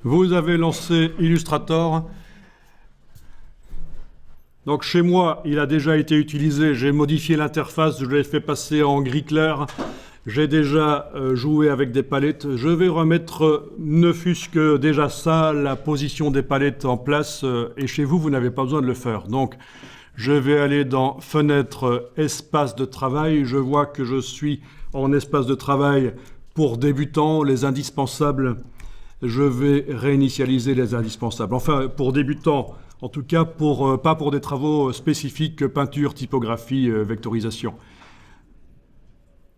Vous avez lancé Illustrator. Donc chez moi, il a déjà été utilisé. J'ai modifié l'interface, je l'ai fait passer en gris clair. J'ai déjà joué avec des palettes. Je vais remettre, ne fût-ce que déjà ça, la position des palettes en place. Et chez vous, vous n'avez pas besoin de le faire. Donc, je vais aller dans Fenêtre, Espace de travail. Je vois que je suis en espace de travail pour débutants, les indispensables. Je vais réinitialiser les indispensables. Enfin, pour débutants, en tout cas, pas pour des travaux spécifiques, peinture, typographie, vectorisation.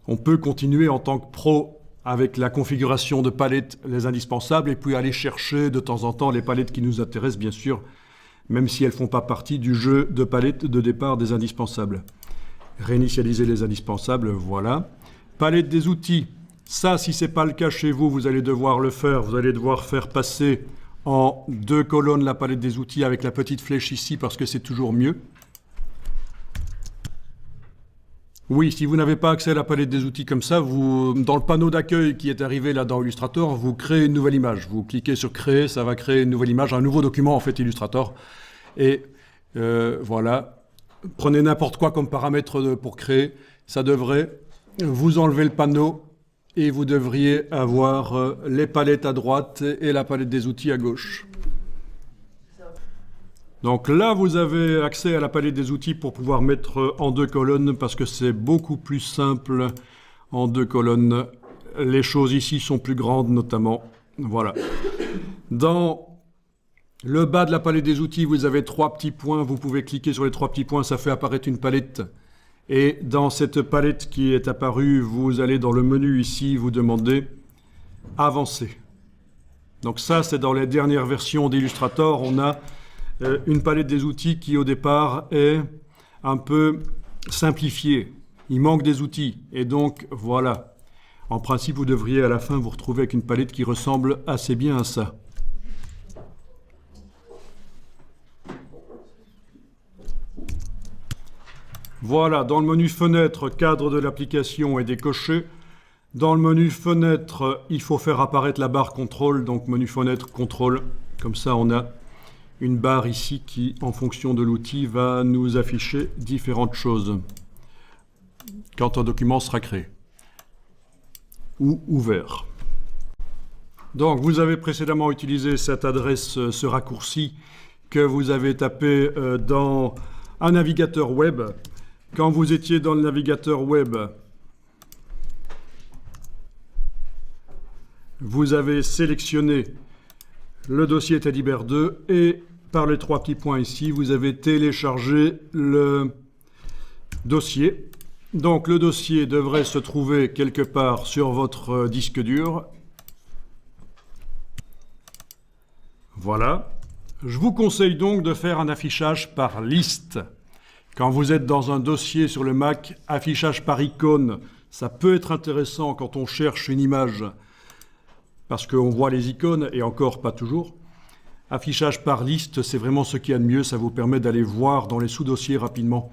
On peut continuer en tant que pro avec la configuration de palettes, les indispensables, et puis aller chercher de temps en temps les palettes qui nous intéressent, bien sûr, même si elles ne font pas partie du jeu de palettes de départ des indispensables. Réinitialiser les indispensables, voilà. Palette des outils. Ça, si ce n'est pas le cas chez vous, vous allez devoir le faire. Vous allez devoir faire passer en 2 colonnes la palette des outils avec la petite flèche ici, parce que c'est toujours mieux. Oui, si vous n'avez pas accès à la palette des outils comme ça, dans le panneau d'accueil qui est arrivé là dans Illustrator, vous créez une nouvelle image. Vous cliquez sur Créer, ça va créer une nouvelle image, un nouveau document en fait Illustrator. Et voilà, prenez n'importe quoi comme paramètre pour créer. Ça devrait vous enlever le panneau et vous devriez avoir les palettes à droite et la palette des outils à gauche. Donc là, vous avez accès à la palette des outils pour pouvoir mettre en 2 colonnes parce que c'est beaucoup plus simple en 2 colonnes. Les choses ici sont plus grandes notamment. Voilà. Dans le bas de la palette des outils, vous avez 3 petits points. Vous pouvez cliquer sur les 3 petits points, ça fait apparaître une palette. Et dans cette palette qui est apparue, vous allez dans le menu ici, vous demandez « Avancer ». Donc ça, c'est dans les dernières versions d'Illustrator. On a une palette des outils qui, au départ, est un peu simplifiée. Il manque des outils. Et donc, voilà. En principe, vous devriez, à la fin, vous retrouver avec une palette qui ressemble assez bien à ça. Voilà, dans le menu Fenêtre, cadre de l'application est décoché. Dans le menu Fenêtre, il faut faire apparaître la barre Contrôle. Donc, menu Fenêtre, Contrôle. Comme ça, on a une barre ici qui, en fonction de l'outil, va nous afficher différentes choses quand un document sera créé ou ouvert. Donc, vous avez précédemment utilisé cette adresse, ce raccourci que vous avez tapé dans un navigateur web. Quand vous étiez dans le navigateur web, vous avez sélectionné le dossier Teddybear 2 et par les 3 petits points ici, vous avez téléchargé le dossier. Donc le dossier devrait se trouver quelque part sur votre disque dur. Voilà. Je vous conseille donc de faire un affichage par liste. Quand vous êtes dans un dossier sur le Mac, affichage par icône, ça peut être intéressant quand on cherche une image parce qu'on voit les icônes, et encore pas toujours. Affichage par liste, c'est vraiment ce qu'il y a de mieux, ça vous permet d'aller voir dans les sous-dossiers rapidement.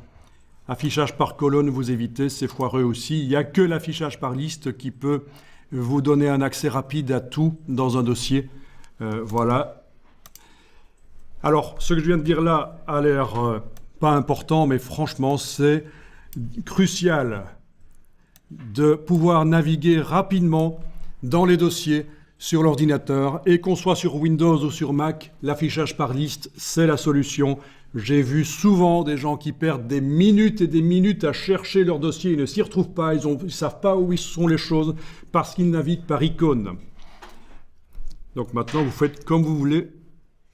Affichage par colonne, vous évitez, c'est foireux aussi. Il n'y a que l'affichage par liste qui peut vous donner un accès rapide à tout dans un dossier. Voilà. Alors, ce que je viens de dire là a l'air pas important, mais franchement, c'est crucial de pouvoir naviguer rapidement dans les dossiers sur l'ordinateur, et qu'on soit sur Windows ou sur Mac, l'affichage par liste, c'est la solution. J'ai vu souvent des gens qui perdent des minutes et des minutes à chercher leur dossier, ils ne s'y retrouvent pas, ils ne savent pas où sont les choses, parce qu'ils naviguent par icône. Donc maintenant, vous faites comme vous voulez,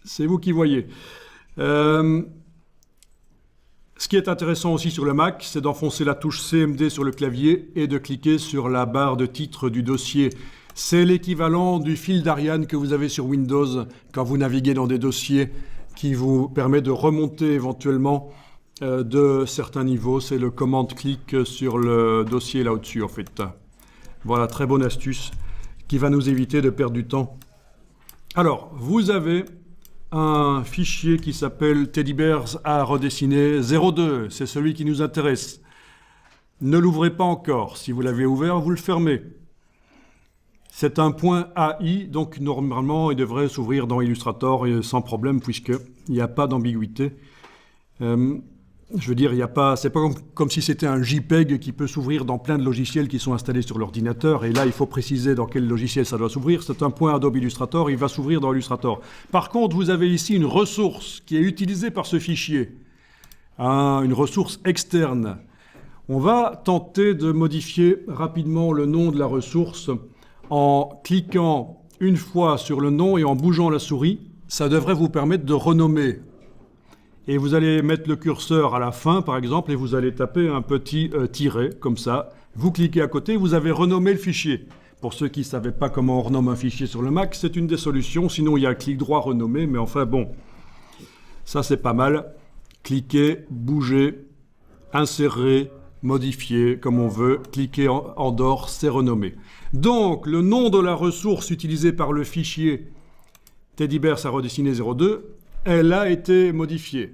c'est vous qui voyez. Ce qui est intéressant aussi sur le Mac, c'est d'enfoncer la touche CMD sur le clavier et de cliquer sur la barre de titre du dossier. C'est l'équivalent du fil d'Ariane que vous avez sur Windows quand vous naviguez dans des dossiers qui vous permet de remonter éventuellement de certains niveaux. C'est le commande-clic sur le dossier là au-dessus en fait. Voilà, très bonne astuce qui va nous éviter de perdre du temps. Alors, vous avez un fichier qui s'appelle Teddybears à redessiner 02. C'est celui qui nous intéresse. Ne l'ouvrez pas encore. Si vous l'avez ouvert, vous le fermez. C'est un point AI, donc normalement il devrait s'ouvrir dans Illustrator sans problème puisqu'il n'y a pas d'ambiguïté. Je veux dire, c'est pas comme si c'était un JPEG qui peut s'ouvrir dans plein de logiciels qui sont installés sur l'ordinateur. Et là, il faut préciser dans quel logiciel ça doit s'ouvrir. C'est un point Adobe Illustrator, il va s'ouvrir dans Illustrator. Par contre, vous avez ici une ressource qui est utilisée par ce fichier. Une ressource externe. On va tenter de modifier rapidement le nom de la ressource en cliquant une fois sur le nom et en bougeant la souris. Ça devrait vous permettre de renommer. Et vous allez mettre le curseur à la fin, par exemple, et vous allez taper un petit tiret, comme ça. Vous cliquez à côté, vous avez renommé le fichier. Pour ceux qui ne savaient pas comment on renomme un fichier sur le Mac, c'est une des solutions. Sinon, il y a un clic droit renommer, mais enfin, bon. Ça, c'est pas mal. Cliquez, bougez, insérez, modifier, comme on veut. Cliquez en dehors, c'est renommé. Donc, le nom de la ressource utilisée par le fichier Teddybears à redessiner 02, elle a été modifiée.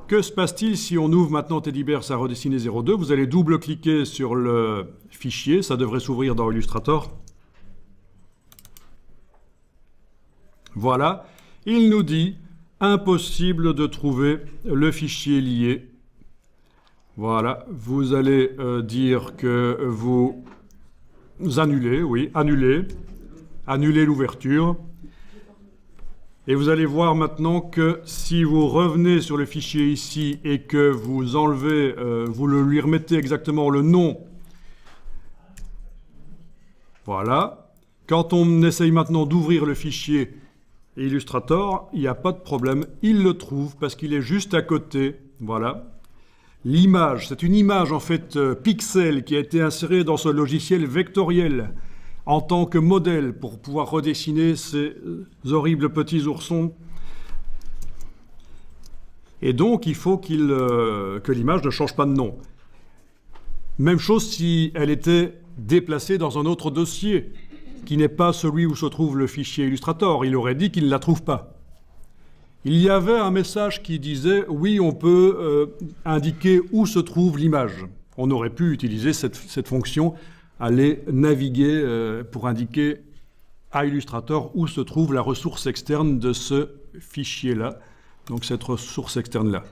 Que se passe-t-il si on ouvre maintenant Teddybears à redessiner 02? Vous allez double-cliquer sur le fichier, ça devrait s'ouvrir dans Illustrator. Voilà, il nous dit impossible de trouver le fichier lié. Voilà, vous allez dire que vous annulez, oui, annulez l'ouverture. Et vous allez voir maintenant que si vous revenez sur le fichier ici et que vous enlevez, vous lui remettez exactement le nom. Voilà. Quand on essaye maintenant d'ouvrir le fichier Illustrator, il n'y a pas de problème. Il le trouve parce qu'il est juste à côté. Voilà. L'image, c'est une image en fait pixel qui a été insérée dans ce logiciel vectoriel en tant que modèle pour pouvoir redessiner ces horribles petits oursons. Et donc, il faut que l'image ne change pas de nom. Même chose si elle était déplacée dans un autre dossier, qui n'est pas celui où se trouve le fichier Illustrator. Il aurait dit qu'il ne la trouve pas. Il y avait un message qui disait « Oui, on peut indiquer où se trouve l'image ». On aurait pu utiliser cette fonction, aller naviguer pour indiquer à Illustrator où se trouve la ressource externe de ce fichier-là, donc cette ressource externe-là.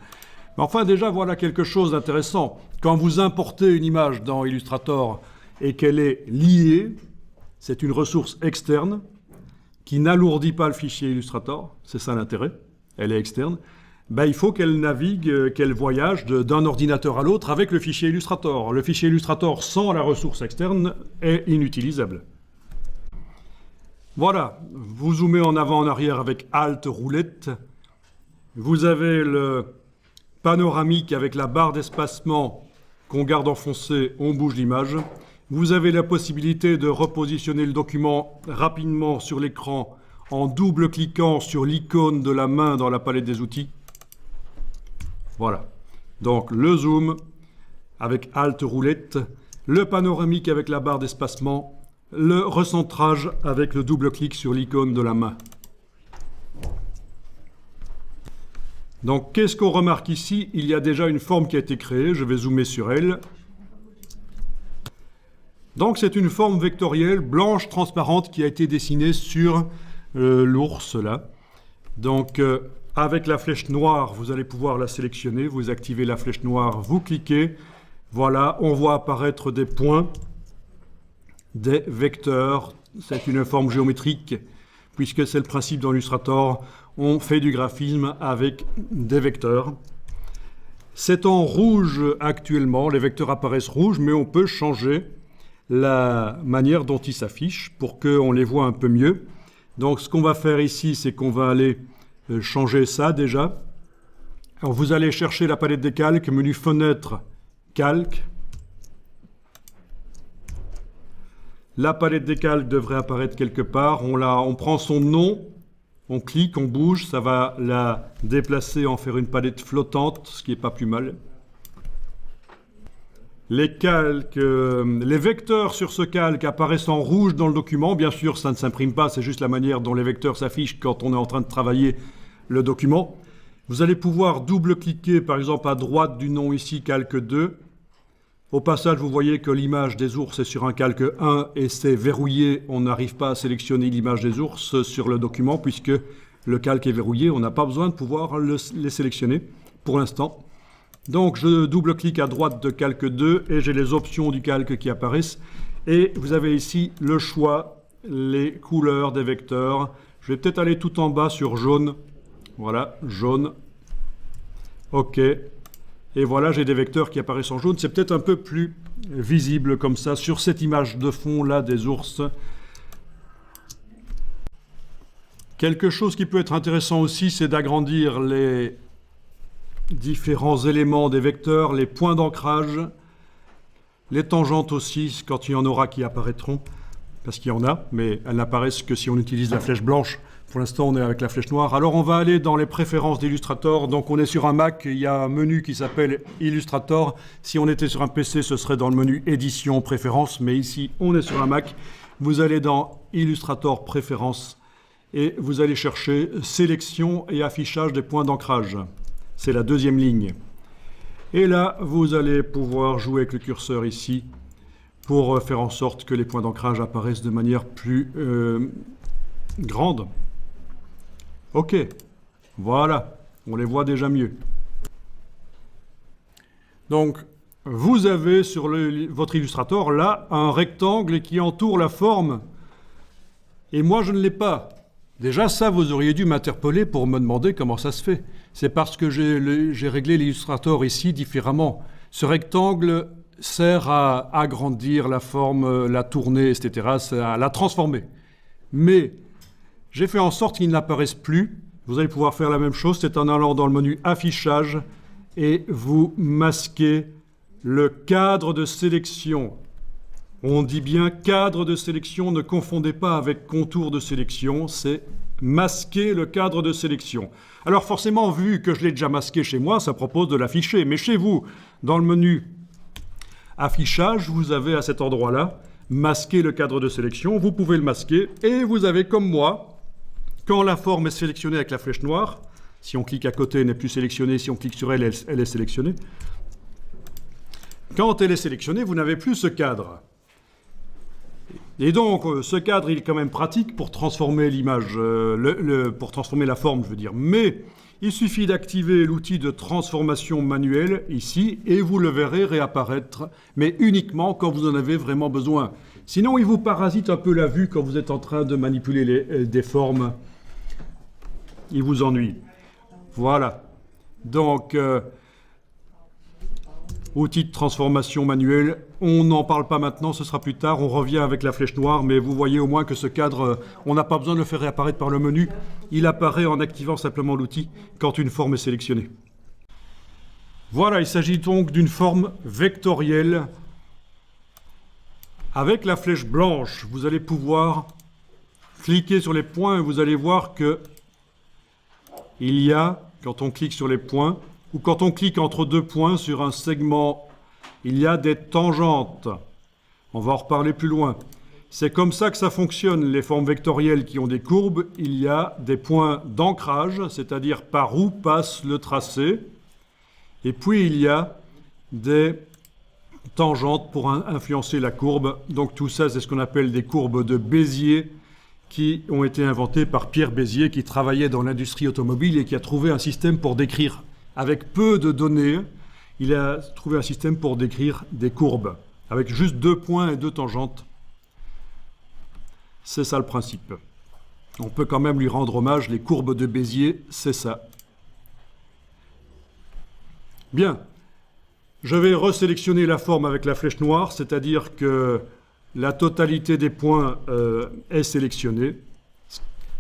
Mais enfin, déjà, voilà quelque chose d'intéressant. Quand vous importez une image dans Illustrator et qu'elle est liée, c'est une ressource externe qui n'alourdit pas le fichier Illustrator, c'est ça l'intérêt, elle est externe. Ben, il faut qu'elle navigue, qu'elle voyage d'un ordinateur à l'autre avec le fichier Illustrator. Le fichier Illustrator sans la ressource externe est inutilisable. Voilà, vous zoomez en avant en arrière avec Alt roulette. Vous avez le panoramique avec la barre d'espacement qu'on garde enfoncée, on bouge l'image. Vous avez la possibilité de repositionner le document rapidement sur l'écran en double-cliquant sur l'icône de la main dans la palette des outils. Voilà, donc le zoom avec Alt roulette, le panoramique avec la barre d'espacement, le recentrage avec le double-clic sur l'icône de la main. Donc qu'est-ce qu'on remarque ici? Il y a déjà une forme qui a été créée, je vais zoomer sur elle. Donc c'est une forme vectorielle blanche transparente qui a été dessinée sur l'ours là. Donc avec la flèche noire, vous allez pouvoir la sélectionner, vous activez la flèche noire, vous cliquez, voilà, on voit apparaître des points, des vecteurs, c'est une forme géométrique, puisque c'est le principe dans Illustrator, on fait du graphisme avec des vecteurs. C'est en rouge actuellement, les vecteurs apparaissent rouges, mais on peut changer la manière dont ils s'affichent pour qu'on les voit un peu mieux. Donc ce qu'on va faire ici, c'est qu'on va aller changer ça déjà. Alors vous allez chercher la palette des calques, menu fenêtre, calque. La palette des calques devrait apparaître quelque part. On prend son nom, on clique, on bouge, ça va la déplacer, en faire une palette flottante, ce qui n'est pas plus mal. Les calques, les vecteurs sur ce calque apparaissent en rouge dans le document. Bien sûr, ça ne s'imprime pas, c'est juste la manière dont les vecteurs s'affichent quand on est en train de travailler le document. Vous allez pouvoir double-cliquer, par exemple, à droite du nom ici, calque 2. Au passage, vous voyez que l'image des ours est sur un calque 1 et c'est verrouillé. On n'arrive pas à sélectionner l'image des ours sur le document puisque le calque est verrouillé. On n'a pas besoin de pouvoir les sélectionner pour l'instant. Donc, je double-clique à droite de calque 2 et j'ai les options du calque qui apparaissent. Et vous avez ici le choix, les couleurs des vecteurs. Je vais peut-être aller tout en bas sur jaune. Voilà, jaune. OK. Et voilà, j'ai des vecteurs qui apparaissent en jaune. C'est peut-être un peu plus visible comme ça sur cette image de fond là des ours. Quelque chose qui peut être intéressant aussi, c'est d'agrandir les différents éléments des vecteurs, les points d'ancrage, les tangentes aussi, quand il y en aura qui apparaîtront, parce qu'il y en a, mais elles n'apparaissent que si on utilise la flèche blanche. Pour l'instant, on est avec la flèche noire. Alors, on va aller dans les préférences d'Illustrator. Donc, on est sur un Mac. Il y a un menu qui s'appelle Illustrator. Si on était sur un PC, ce serait dans le menu Édition, Préférences. Mais ici, on est sur un Mac. Vous allez dans Illustrator, Préférences. Et vous allez chercher Sélection et affichage des points d'ancrage. C'est la deuxième ligne. Et là, vous allez pouvoir jouer avec le curseur ici pour faire en sorte que les points d'ancrage apparaissent de manière plus grande. OK, voilà, on les voit déjà mieux. Donc, vous avez sur votre Illustrator, là, un rectangle qui entoure la forme. Et moi, je ne l'ai pas. Déjà, ça, vous auriez dû m'interpeller pour me demander comment ça se fait. C'est parce que j'ai réglé l'Illustrator ici différemment. Ce rectangle sert à agrandir la forme, la tourner, etc., à la transformer. Mais j'ai fait en sorte qu'il n'apparaisse plus. Vous allez pouvoir faire la même chose, c'est en allant dans le menu Affichage et vous masquez le cadre de sélection. On dit bien cadre de sélection, ne confondez pas avec contour de sélection, c'est masquer le cadre de sélection. Alors forcément, vu que je l'ai déjà masqué chez moi, ça propose de l'afficher. Mais chez vous, dans le menu Affichage, vous avez à cet endroit-là masquer le cadre de sélection. Vous pouvez le masquer et vous avez comme moi, quand la forme est sélectionnée avec la flèche noire, si on clique à côté, elle n'est plus sélectionnée, si on clique sur elle, elle est sélectionnée. Quand elle est sélectionnée, vous n'avez plus ce cadre. Et donc, ce cadre, il est quand même pratique pour transformer l'image, pour transformer la forme, je veux dire. Mais il suffit d'activer l'outil de transformation manuelle ici, et vous le verrez réapparaître, mais uniquement quand vous en avez vraiment besoin. Sinon, il vous parasite un peu la vue quand vous êtes en train de manipuler des formes. Il vous ennuie. Voilà. Donc, outil de transformation manuelle, on n'en parle pas maintenant, ce sera plus tard, on revient avec la flèche noire, mais vous voyez au moins que ce cadre, on n'a pas besoin de le faire réapparaître par le menu, il apparaît en activant simplement l'outil quand une forme est sélectionnée. Voilà, il s'agit donc d'une forme vectorielle. Avec la flèche blanche, vous allez pouvoir cliquer sur les points et vous allez voir que il y a, quand on clique sur les points, ou quand on clique entre deux points sur un segment, il y a des tangentes. On va en reparler plus loin. C'est comme ça que ça fonctionne, les formes vectorielles qui ont des courbes. Il y a des points d'ancrage, c'est-à-dire par où passe le tracé. Et puis il y a des tangentes pour influencer la courbe. Donc tout ça, c'est ce qu'on appelle des courbes de Bézier, qui ont été inventées par Pierre Bézier, qui travaillait dans l'industrie automobile et qui a trouvé un système pour décrire, avec peu de données, il a trouvé un système pour décrire des courbes, avec juste 2 points et 2 tangentes. C'est ça le principe. On peut quand même lui rendre hommage, les courbes de Bézier, c'est ça. Bien, je vais resélectionner la forme avec la flèche noire, c'est-à-dire que la totalité des points est sélectionnée,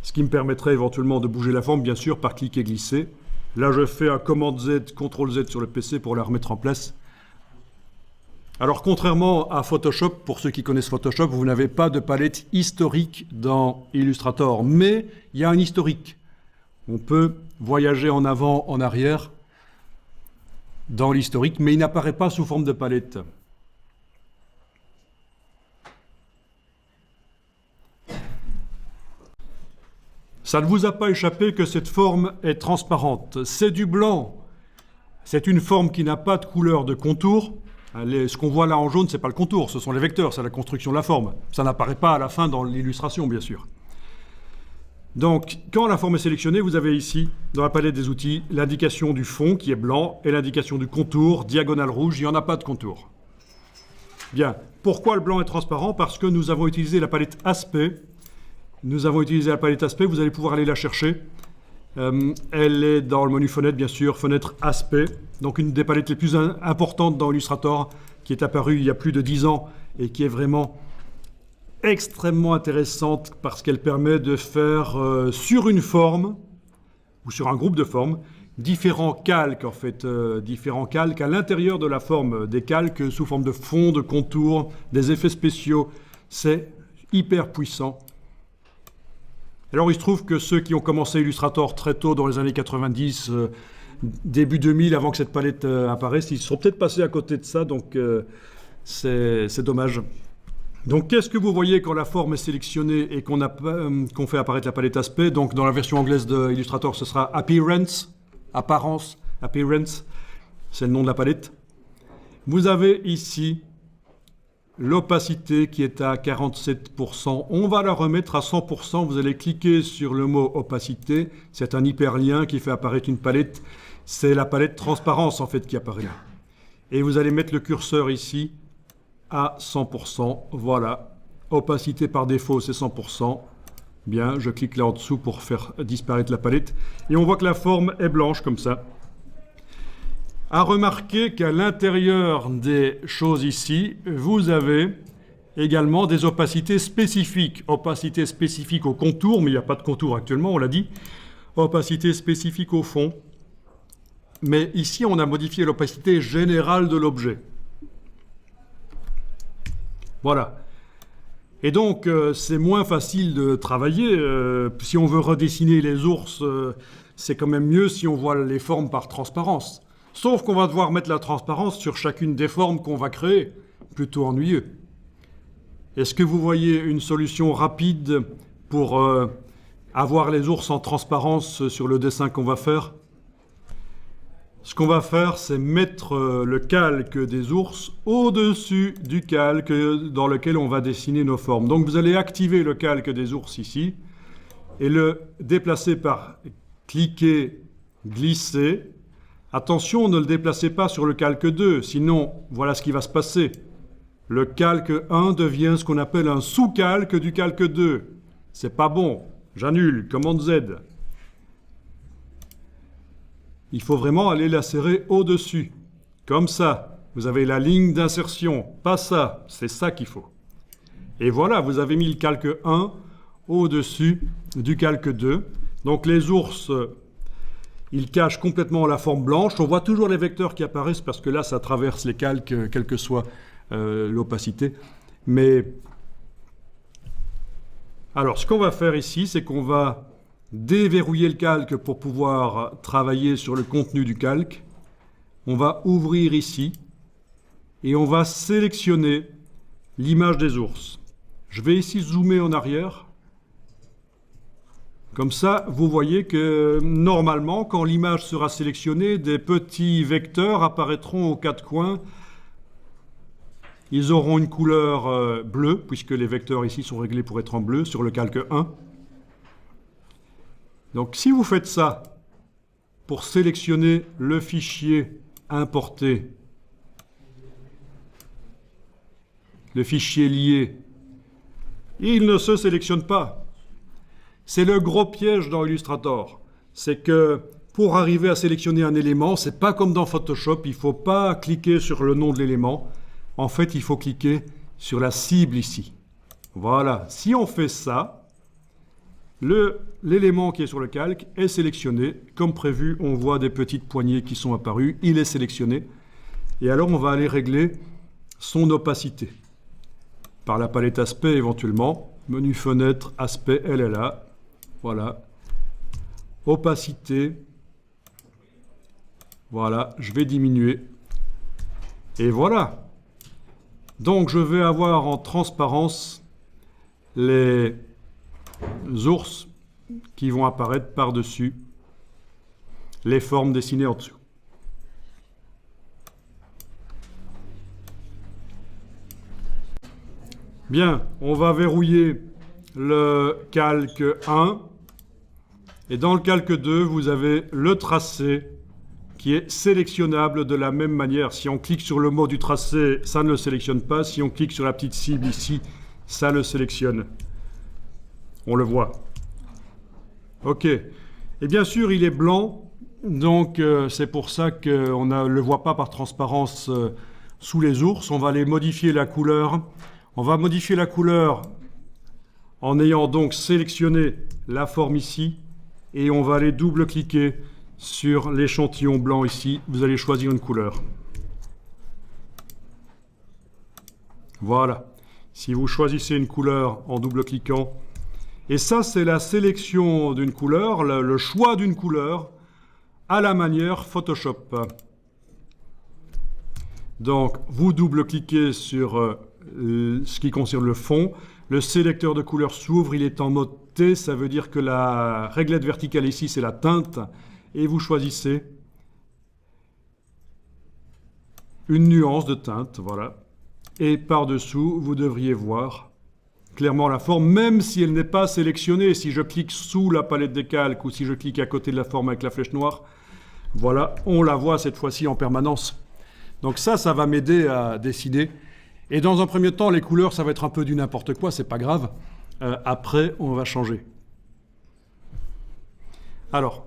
ce qui me permettrait éventuellement de bouger la forme, bien sûr, par clic et glisser. Là, je fais un commande Z, CTRL Z sur le PC pour la remettre en place. Alors, contrairement à Photoshop, pour ceux qui connaissent Photoshop, vous n'avez pas de palette historique dans Illustrator, mais il y a un historique. On peut voyager en avant, en arrière dans l'historique, mais il n'apparaît pas sous forme de palette. Ça ne vous a pas échappé que cette forme est transparente. C'est du blanc. C'est une forme qui n'a pas de couleur de contour. Ce qu'on voit là en jaune, ce n'est pas le contour, ce sont les vecteurs, c'est la construction de la forme. Ça n'apparaît pas à la fin dans l'illustration, bien sûr. Donc, quand la forme est sélectionnée, vous avez ici, dans la palette des outils, l'indication du fond qui est blanc et l'indication du contour, diagonale rouge, il n'y en a pas de contour. Bien, pourquoi le blanc est transparent? Parce que nous avons utilisé la palette aspect. Vous allez pouvoir aller la chercher. Elle est dans le menu fenêtre, bien sûr, fenêtre aspect. Donc une des palettes les plus importantes dans Illustrator, qui est apparue il y a plus de 10 ans et qui est vraiment extrêmement intéressante parce qu'elle permet de faire sur une forme ou sur un groupe de formes différents calques différents calques à l'intérieur de la forme, des calques sous forme de fond, de contour, des effets spéciaux. C'est hyper puissant. Alors il se trouve que ceux qui ont commencé Illustrator très tôt dans les années 90, début 2000, avant que cette palette apparaisse, ils sont peut-être passés à côté de ça, donc c'est dommage. Donc qu'est-ce que vous voyez quand la forme est sélectionnée et qu'on fait apparaître la palette aspect? Donc dans la version anglaise de Illustrator, ce sera Appearance, apparence, Appearance, c'est le nom de la palette. Vous avez ici l'opacité qui est à 47%. On va la remettre à 100%. Vous allez cliquer sur le mot opacité. C'est un hyperlien qui fait apparaître une palette. C'est la palette transparence en fait qui apparaît là. Et vous allez mettre le curseur ici à 100%. Voilà. Opacité par défaut, c'est 100%. Bien, je clique là en dessous pour faire disparaître la palette. Et on voit que la forme est blanche comme ça. À remarquer qu'à l'intérieur des choses ici, vous avez également des opacités spécifiques. Opacité spécifique au contour, mais il n'y a pas de contour actuellement, on l'a dit. Opacité spécifique au fond. Mais ici, on a modifié l'opacité générale de l'objet. Voilà. Et donc, c'est moins facile de travailler. Si on veut redessiner les ours, c'est quand même mieux si on voit les formes par transparence. Sauf qu'on va devoir mettre la transparence sur chacune des formes qu'on va créer. Plutôt ennuyeux. Est-ce que vous voyez une solution rapide pour avoir les ours en transparence sur le dessin qu'on va faire? Ce qu'on va faire, c'est mettre le calque des ours au-dessus du calque dans lequel on va dessiner nos formes. Donc vous allez activer le calque des ours ici et le déplacer par cliquer, glisser. Attention, ne le déplacez pas sur le calque 2, sinon voilà ce qui va se passer. Le calque 1 devient ce qu'on appelle un sous-calque du calque 2. C'est pas bon. J'annule, commande Z. Il faut vraiment aller l'insérer au-dessus. Comme ça, vous avez la ligne d'insertion. Pas ça, c'est ça qu'il faut. Et voilà, vous avez mis le calque 1 au-dessus du calque 2. Donc les ours, ils cachent complètement la forme blanche. On voit toujours les vecteurs qui apparaissent parce que là, ça traverse les calques, quelle que soit l'opacité. Mais alors, ce qu'on va faire ici, c'est qu'on va déverrouiller le calque pour pouvoir travailler sur le contenu du calque. On va ouvrir ici et on va sélectionner l'image des ours. Je vais ici zoomer en arrière. Comme ça, vous voyez que normalement, quand l'image sera sélectionnée, des petits vecteurs apparaîtront aux quatre coins. Ils auront une couleur bleue, puisque les vecteurs ici sont réglés pour être en bleu sur le calque 1. Donc si vous faites ça pour sélectionner le fichier importé, le fichier lié, il ne se sélectionne pas. C'est le gros piège dans Illustrator. C'est que pour arriver à sélectionner un élément, c'est pas comme dans Photoshop, il ne faut pas cliquer sur le nom de l'élément. En fait, il faut cliquer sur la cible ici. Voilà, si on fait ça, l'élément qui est sur le calque est sélectionné. Comme prévu, on voit des petites poignées qui sont apparues. Il est sélectionné. Et alors, on va aller régler son opacité. Par la palette aspect éventuellement. Menu fenêtre, aspect, elle est là. Voilà. Opacité. Voilà, je vais diminuer. Et voilà. Donc, je vais avoir en transparence les ours qui vont apparaître par-dessus les formes dessinées en dessous. Bien, on va verrouiller le calque 1. Et dans le calque 2, vous avez le tracé qui est sélectionnable de la même manière. Si on clique sur le mot du tracé, ça ne le sélectionne pas. Si on clique sur la petite cible ici, ça le sélectionne. On le voit. OK. Et bien sûr, il est blanc. Donc, c'est pour ça qu'on ne le voit pas par transparence sous les ours. On va aller modifier la couleur. On va modifier la couleur en ayant donc sélectionné la forme ici. Et on va aller double-cliquer sur l'échantillon blanc ici. Vous allez choisir une couleur. Voilà. Si vous choisissez une couleur en double-cliquant, et ça, c'est la sélection d'une couleur, le choix d'une couleur à la manière Photoshop. Donc, vous double-cliquez sur ce qui concerne le fond. Le sélecteur de couleurs s'ouvre, il est en mode T, ça veut dire que la réglette verticale ici, c'est la teinte. Et vous choisissez une nuance de teinte, voilà. Et par-dessous, vous devriez voir clairement la forme, même si elle n'est pas sélectionnée. Si je clique sous la palette des calques ou si je clique à côté de la forme avec la flèche noire, voilà, on la voit cette fois-ci en permanence. Donc ça va m'aider à décider. Et dans un premier temps, les couleurs, ça va être un peu du n'importe quoi, c'est pas grave. Après, on va changer. Alors,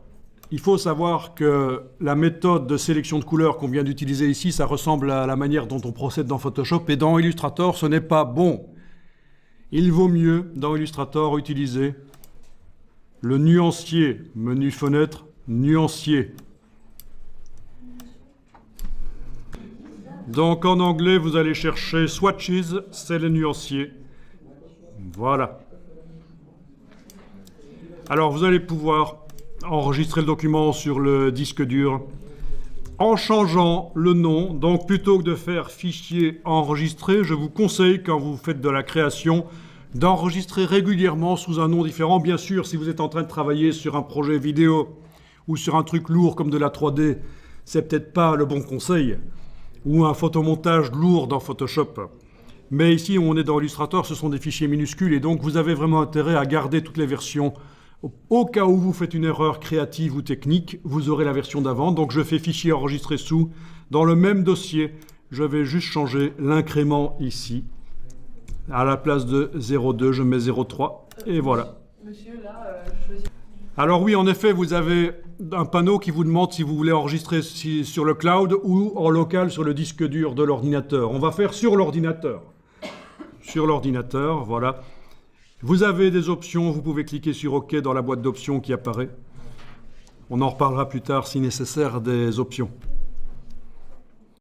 il faut savoir que la méthode de sélection de couleurs qu'on vient d'utiliser ici, ça ressemble à la manière dont on procède dans Photoshop. Et dans Illustrator, ce n'est pas bon. Il vaut mieux, dans Illustrator, utiliser le nuancier. Menu fenêtre, nuancier. Donc en anglais, vous allez chercher Swatches, c'est le nuancier. Voilà. Alors vous allez pouvoir enregistrer le document sur le disque dur en changeant le nom. Donc plutôt que de faire fichier enregistré, je vous conseille quand vous faites de la création d'enregistrer régulièrement sous un nom différent. Bien sûr, si vous êtes en train de travailler sur un projet vidéo ou sur un truc lourd comme de la 3D, c'est peut-être pas le bon conseil. Ou un photomontage lourd dans Photoshop. Mais ici, on est dans Illustrator, ce sont des fichiers minuscules et donc vous avez vraiment intérêt à garder toutes les versions. Au cas où vous faites une erreur créative ou technique, vous aurez la version d'avant. Donc je fais fichier enregistré sous. Dans le même dossier, je vais juste changer l'incrément ici. À la place de 0,2, je mets 0,3 et voilà. Monsieur, là, je choisis... Alors oui, en effet, vous avez un panneau qui vous demande si vous voulez enregistrer sur le cloud ou en local sur le disque dur de l'ordinateur. On va faire sur l'ordinateur. Sur l'ordinateur, voilà. Vous avez des options, vous pouvez cliquer sur OK dans la boîte d'options qui apparaît. On en reparlera plus tard si nécessaire des options.